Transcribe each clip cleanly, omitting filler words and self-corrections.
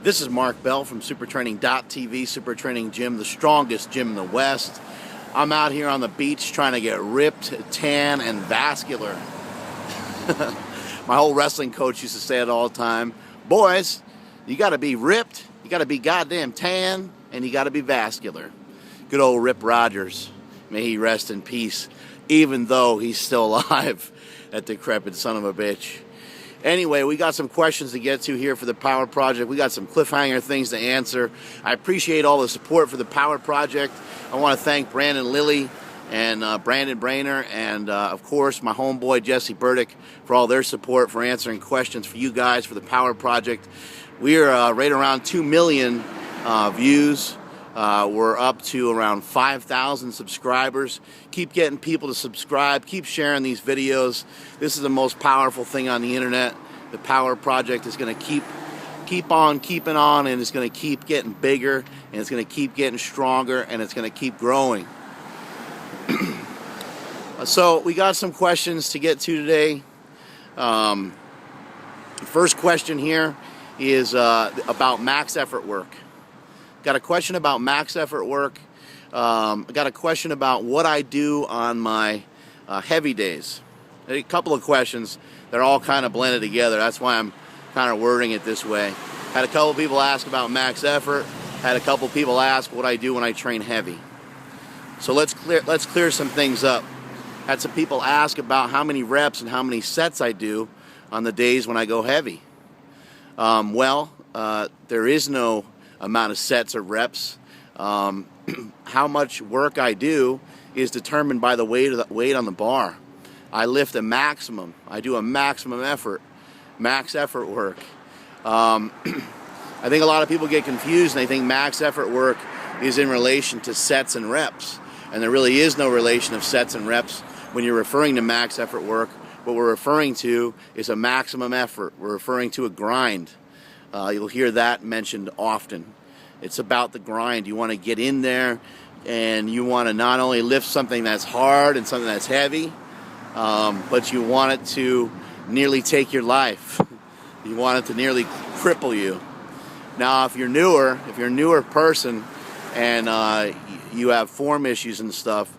This is Mark Bell from SuperTraining.tv, Super Training Gym, the strongest gym in the West. I'm out here on the beach trying to get ripped, tan, and vascular. My whole wrestling coach used to say it all the time. Boys, you got to be ripped, you got to be goddamn tan, and you got to be vascular. Good old Rip Rogers. May he rest in peace, even though he's still alive, that decrepit son of a bitch. Anyway, we got some questions to get to here for the Power Project. We got some cliffhanger things to answer. I appreciate all the support for the Power Project. I want to thank Brandon Lilly and Brandon Brainer and, of course, my homeboy Jesse Burdick for all their support for answering questions for you guys for the Power Project. We are right around 2 million views. We're up to around 5,000 subscribers. Keep getting people to subscribe. Keep sharing these videos. This is the most powerful thing on the internet. The Power Project is going to keep on keeping on, and it's going to keep getting bigger, and it's going to keep getting stronger, and it's going to keep growing. So we got some questions to get to today. The first question here is about max effort work. Got a question about max effort work. I got a question about what I do on my heavy days. A couple of questions. They're all kind of blended together. That's why I'm kind of wording it this way. Had a couple people ask about max effort. Had a couple people ask what I do when I train heavy. So let's clear some things up. Had some people ask about how many reps and how many sets I do on the days when I go heavy. There is no amount of sets or reps. How much work I do is determined by the weight on the bar. I lift a maximum. I do a maximum effort, max effort work. I think a lot of people get confused and they think max effort work is in relation to sets and reps. And there really is no relation of sets and reps when you're referring to max effort work. What we're referring to is a maximum effort. We're referring to a grind. You'll hear that mentioned often. It's about the grind. You want to get in there and you want to not only lift something that's hard and something that's heavy, but you want it to nearly take your life. You want it to nearly cripple you. Now, if you're a newer person and you have form issues and stuff,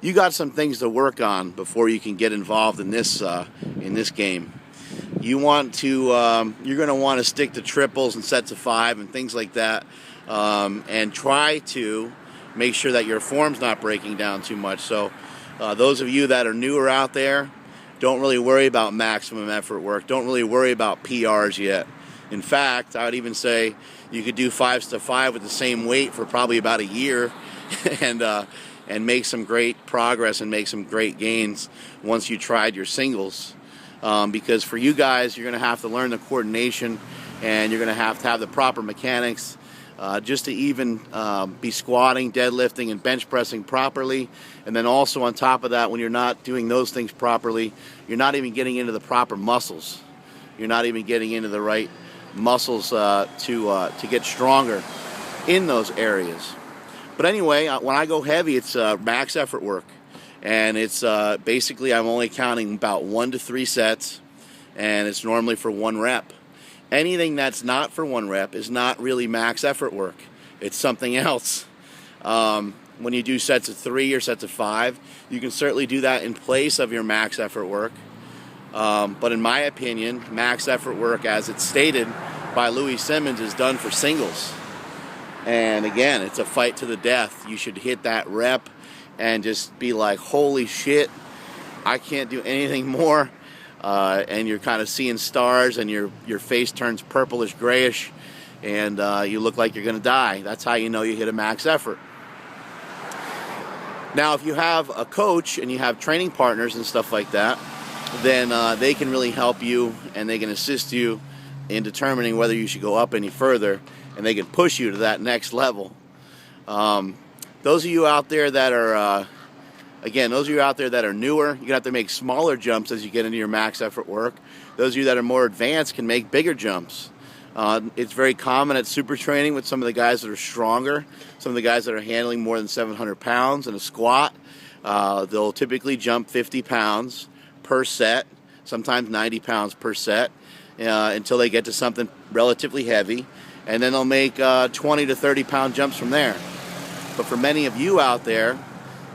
you got some things to work on before you can get involved in this game. You're going to want to stick to triples and sets of 5 and things like that, and try to make sure that your form's not breaking down too much. So those of you that are newer out there, don't really worry about maximum effort work. Don't really worry about PRs yet. In fact, I would even say you could do 5s to 5 with the same weight for probably about a year and make some great progress and make some great gains once you tried your singles. Because for you guys, you're going to have to learn the coordination and you're going to have the proper mechanics just to even be squatting, deadlifting, and bench pressing properly. And then also on top of that, when you're not doing those things properly, you're not even getting into the proper muscles. You're not even getting into the right muscles to get stronger in those areas. But anyway, when I go heavy, it's max effort work. And it's basically I'm only counting about 1 to 3 sets, and it's normally for 1 rep. Anything that's not for 1 rep is not really max effort work. It's something else. When you do sets of 3 or sets of 5, you can certainly do that in place of your max effort work. But in my opinion, max effort work, as it's stated by Louis Simmons, is done for singles. And again, it's a fight to the death. You should hit that rep and just be like, holy shit, I can't do anything more. And you're kind of seeing stars and your face turns purplish grayish and you look like you're going to die. That's how you know you hit a max effort. Now, if you have a coach and you have training partners and stuff like that, then they can really help you and they can assist you in determining whether you should go up any further, and they can push you to that next level. Those of you out there that are, newer, you're going to have to make smaller jumps as you get into your max effort work. Those of you that are more advanced can make bigger jumps. It's very common at super training with some of the guys that are stronger, some of the guys that are handling more than 700 pounds in a squat. They'll typically jump 50 pounds per set, sometimes 90 pounds per set, until they get to something relatively heavy. and then they'll make 20 to 30 pound jumps from there. But for many of you out there,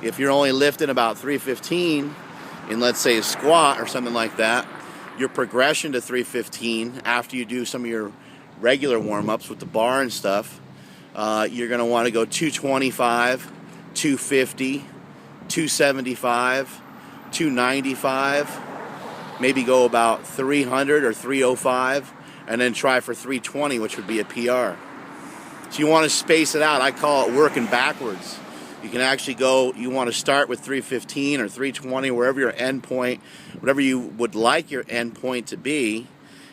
if you're only lifting about 315 in, let's say, a squat or something like that, your progression to 315 after you do some of your regular warm-ups with the bar and stuff, you're going to want to go 225, 250, 275, 295, maybe go about 300 or 305, and then try for 320, which would be a PR. So you want to space it out. I call it working backwards. You can actually go, you want to start with 315 or 320, wherever your end point, whatever you would like your end point to be,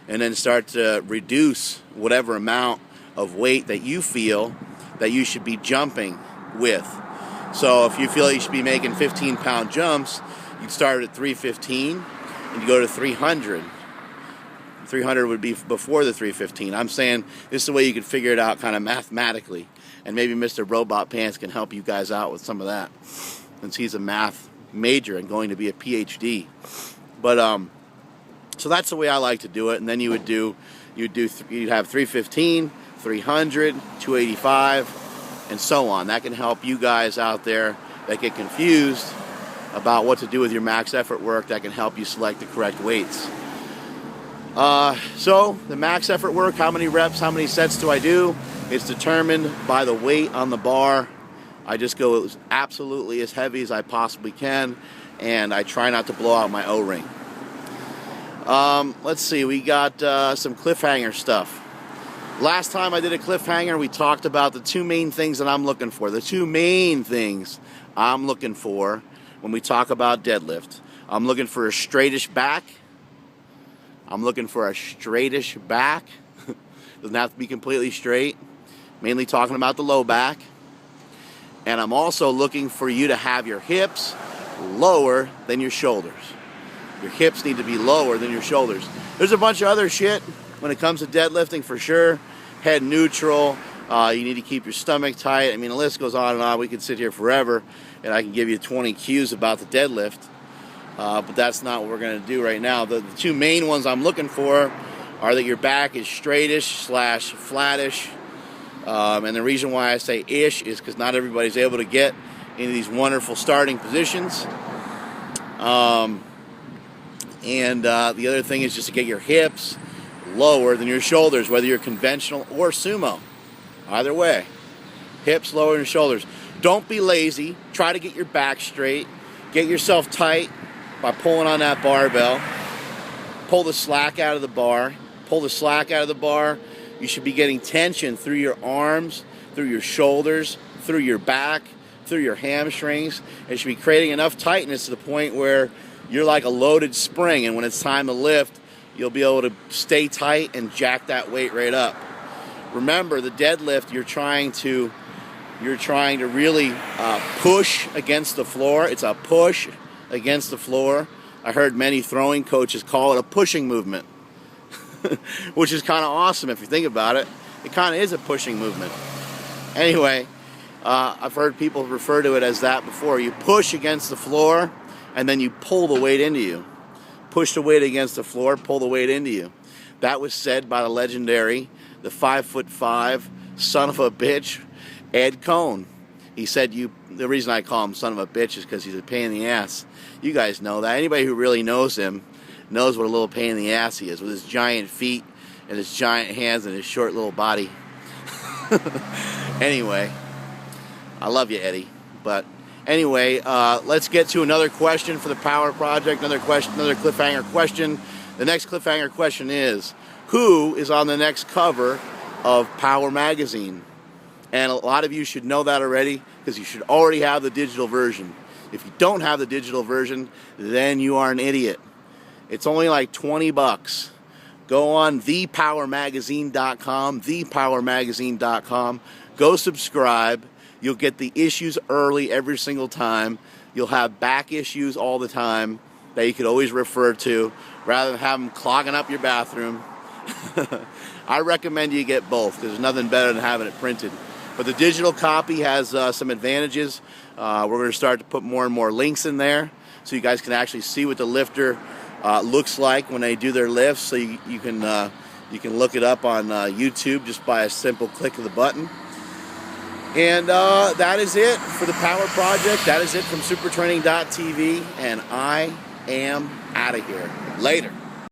and then start to reduce whatever amount of weight that you feel that you should be jumping with. So if you feel you should be making 15-pound jumps, you'd start at 315 and you go to 300. 300 would be before the 315. I'm saying this is the way you can figure it out kind of mathematically. And maybe Mr. Robot Pants can help you guys out with some of that, since he's a math major and going to be a PhD. But so that's the way I like to do it. And then you'd have 315, 300, 285, and so on. That can help you guys out there that get confused about what to do with your max effort work. That can help you select the correct weights. So the max effort work, how many reps, how many sets do I do? It's determined by the weight on the bar. I just go absolutely as heavy as I possibly can, and I try not to blow out my O-ring. Let's see, we got some cliffhanger stuff. Last time I did a cliffhanger, we talked about the two main things that I'm looking for. The two main things I'm looking for when we talk about deadlift. I'm looking for a straightish back. I'm looking for a straightish back. Doesn't have to be completely straight. Mainly talking about the low back. And I'm also looking for you to have your hips lower than your shoulders. Your hips need to be lower than your shoulders. There's a bunch of other shit when it comes to deadlifting for sure. Head neutral. You need to keep your stomach tight. I mean, the list goes on and on. We could sit here forever and I can give you 20 cues about the deadlift. But that's not what we're going to do right now. The two main ones I'm looking for are that your back is straightish / flattish. And the reason why I say ish is because not everybody's able to get into these wonderful starting positions. And the other thing is just to get your hips lower than your shoulders, whether you're conventional or sumo. Either way, hips lower than your shoulders. Don't be lazy. Try to get your back straight. Get yourself tight by pulling on that barbell. Pull the slack out of the bar. Pull the slack out of the bar. You should be getting tension through your arms, through your shoulders, through your back, through your hamstrings. It should be creating enough tightness to the point where you're like a loaded spring, and when it's time to lift, you'll be able to stay tight and jack that weight right up. Remember, the deadlift, you're trying to really push against the floor. It's a push against the floor. I heard many throwing coaches call it a pushing movement, which is kind of awesome if you think about it. It kind of is a pushing movement. Anyway, I've heard people refer to it as that before. You push against the floor, and then you pull the weight into you. Push the weight against the floor, pull the weight into you. That was said by the legendary, the 5'5" son of a bitch, Ed Cohn. He said, the reason I call him son of a bitch is because he's a pain in the ass. You guys know that. Anybody who really knows him knows what a little pain in the ass he is, with his giant feet and his giant hands and his short little body. Anyway, I love you, Eddie. But anyway, let's get to another question for the Power Project. Another cliffhanger question. The next cliffhanger question is, who is on the next cover of Power Magazine? And a lot of you should know that already, because you should already have the digital version. If you don't have the digital version, then you are an idiot. It's only like $20. Go on thepowermagazine.com, thepowermagazine.com. Go subscribe. You'll get the issues early every single time. You'll have back issues all the time that you could always refer to, rather than have them clogging up your bathroom. I recommend you get both, because there's nothing better than having it printed. But the digital copy has some advantages. We're going to start to put more and more links in there, so you guys can actually see what the lifter looks like when they do their lifts, so you can You can look it up on YouTube just by a simple click of the button. And that is it for the Power Project. That is it from supertraining.tv, and I am out of here. Later.